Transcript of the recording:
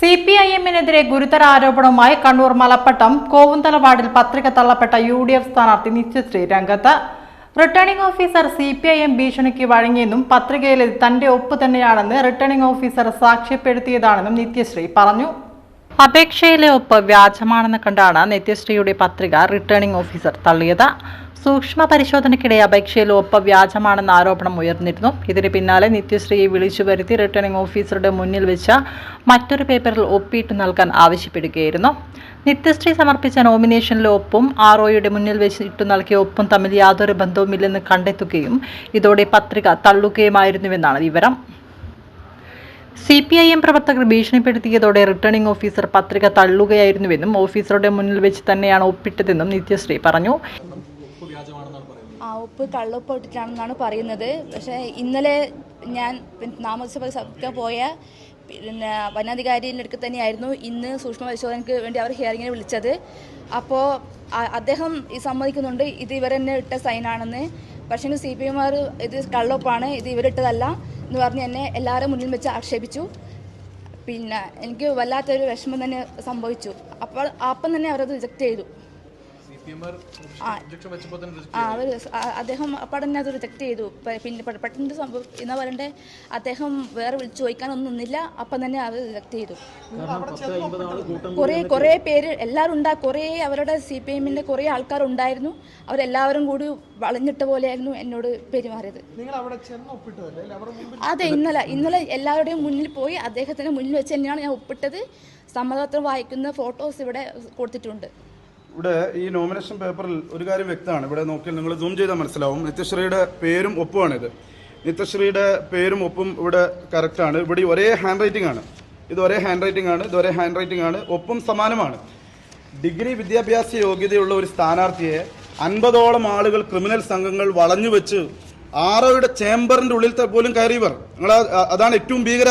CPIM-നെതിരെ ഗുരുതര ആരോപണവുമായി കണ്ണൂർ മലപ്പട്ടം കോവുന്തല വാർഡിൽ പത്രിക തള്ളപ്പെട്ട UDF സ്ഥാനാർത്ഥി നിത്യശ്രീ രംഗത്ത്. റിട്ടേണിംഗ് ഓഫീസർ CPIM ഭീഷണിക്ക് വഴങ്ങിയെന്നും പത്രികയിൽ തന്റെ ഒപ്പ് തന്നെയാണെന്ന് റിട്ടേണിംഗ് ഓഫീസർ സാക്ഷ്യപ്പെടുത്തിയതാണെന്നും നിത്യശ്രീ പറഞ്ഞു. അപേക്ഷയിലെ ഒപ്പ് വ്യാജമാണെന്ന് കണ്ടാണ് നിത്യശ്രീയുടെ പത്രിക റിട്ടേണിംഗ് ഓഫീസർ തള്ളിയത്. സൂക്ഷ്മ പരിശോധനയ്ക്കിടെ അപേക്ഷയിൽ ഒപ്പ് വ്യാജമാണെന്ന ആരോപണം ഉയർന്നിരുന്നു. ഇതിന് പിന്നാലെ നിത്യശ്രീയെ വിളിച്ചു വരുത്തി റിട്ടേണിംഗ് ഓഫീസറുടെ മുന്നിൽ വെച്ച മറ്റൊരു പേപ്പറിൽ ഒപ്പിട്ട് നൽകാൻ ആവശ്യപ്പെടുകയായിരുന്നു. നിത്യശ്രീ സമർപ്പിച്ച നോമിനേഷനിലെ ഒപ്പും ROയുടെ മുന്നിൽ വെച്ച് ഇട്ടു നൽകിയ ഒപ്പും തമ്മിൽ യാതൊരു ബന്ധവുമില്ലെന്ന് കണ്ടെത്തുകയും ഇതോടെ പത്രിക തള്ളുകയുമായിരുന്നുവെന്നാണ് വിവരം. CPIM പ്രവർത്തകർ ഭീഷണിപ്പെടുത്തിയതോടെ റിട്ടേണിംഗ് ഓഫീസർ പത്രിക തള്ളുകയായിരുന്നുവെന്നും ഓഫീസറുടെ മുന്നിൽ വെച്ച് തന്നെയാണ് ഒപ്പിട്ടതെന്നും നിത്യശ്രീ പറഞ്ഞു. ഒപ്പ് കള്ളൊപ്പ് ഇട്ടിട്ടാണെന്നാണ് പറയുന്നത്. പക്ഷേ ഇന്നലെ ഞാൻ നാമസഭ സഭയ്ക്ക് പോയ വനാധികാരിയുടെ അടുത്ത് തന്നെയായിരുന്നു ഇന്ന് സൂക്ഷ്മ പരിശോധനയ്ക്ക് വേണ്ടി അവർ ഹിയറിങ്ങിന് വിളിച്ചത്. അപ്പോൾ അദ്ദേഹം സമ്മതിക്കുന്നുണ്ട് ഇത് ഇവർ തന്നെ ഇട്ട സൈനാണെന്ന്. പക്ഷേ CPM ഇത് കള്ളൊപ്പാണ്, ഇത് ഇവരിട്ടതല്ല എന്ന് പറഞ്ഞ് എന്നെ എല്ലാവരും മുന്നിൽ വെച്ച് ആക്ഷേപിച്ചു. പിന്നെ എനിക്ക് വല്ലാത്തൊരു വിഷമം തന്നെ സംഭവിച്ചു. അപ്പം തന്നെ അവരത് റിജക്റ്റ് ചെയ്തു. അദ്ദേഹം അപ്പം തന്നെ അത് റിജക്റ്റ് ചെയ്തു. പിന്നെ പെട്ടെന്ന് സംഭവം എന്നാ പറയണ്ടേ, അദ്ദേഹം വേറെ വിളിച്ചു ചോദിക്കാനൊന്നും നിന്നില്ല, അപ്പം തന്നെ അവർ റിജക്റ്റ് ചെയ്തു. കുറേ പേര് എല്ലാവരും കുറേ അവരുടെ CPIM-ന്റെ കുറേ ആൾക്കാരുണ്ടായിരുന്നു. അവരെല്ലാവരും കൂടി വളഞ്ഞിട്ട പോലെയായിരുന്നു എന്നോട് പെരുമാറിയത്. അതെ, ഇന്നലെ എല്ലാവരുടെയും മുന്നിൽ പോയി അദ്ദേഹത്തിന്റെ മുന്നിൽ വെച്ച് തന്നെയാണ് ഞാൻ ഒപ്പിട്ടത്. സമ്മതപത്രം വായിക്കുന്ന ഫോട്ടോസ് ഇവിടെ കൊടുത്തിട്ടുണ്ട്. ഇവിടെ ഈ നോമിനേഷൻ പേപ്പറിൽ ഒരു കാര്യം വ്യക്തമാണ്. ഇവിടെ നോക്കിയാൽ നിങ്ങൾ സൂം ചെയ്താൽ മനസ്സിലാവും. നിത്യശ്രീയുടെ പേരും ഒപ്പുമാണിത്. നിത്യശ്രീയുടെ പേരും ഒപ്പും ഇവിടെ കറക്റ്റാണ്. ഇവിടെ ഒരേ ഹാൻഡ് റൈറ്റിംഗ് ആണ്. ഇത് ഒരേ ഹാൻഡ് റൈറ്റിംഗ് ആണ്. ഒപ്പും സമാനമാണ്. ഡിഗ്രി വിദ്യാഭ്യാസ യോഗ്യതയുള്ള ഒരു സ്ഥാനാർത്ഥിയെ 50ഓളം ആളുകൾ ക്രിമിനൽ സംഘങ്ങൾ വളഞ്ഞു വെച്ച് ROയുടെ ചേംബറിന്റെ ഉള്ളിൽ പോലും കയറിയവർ. അതാണ് ഏറ്റവും ഭീകര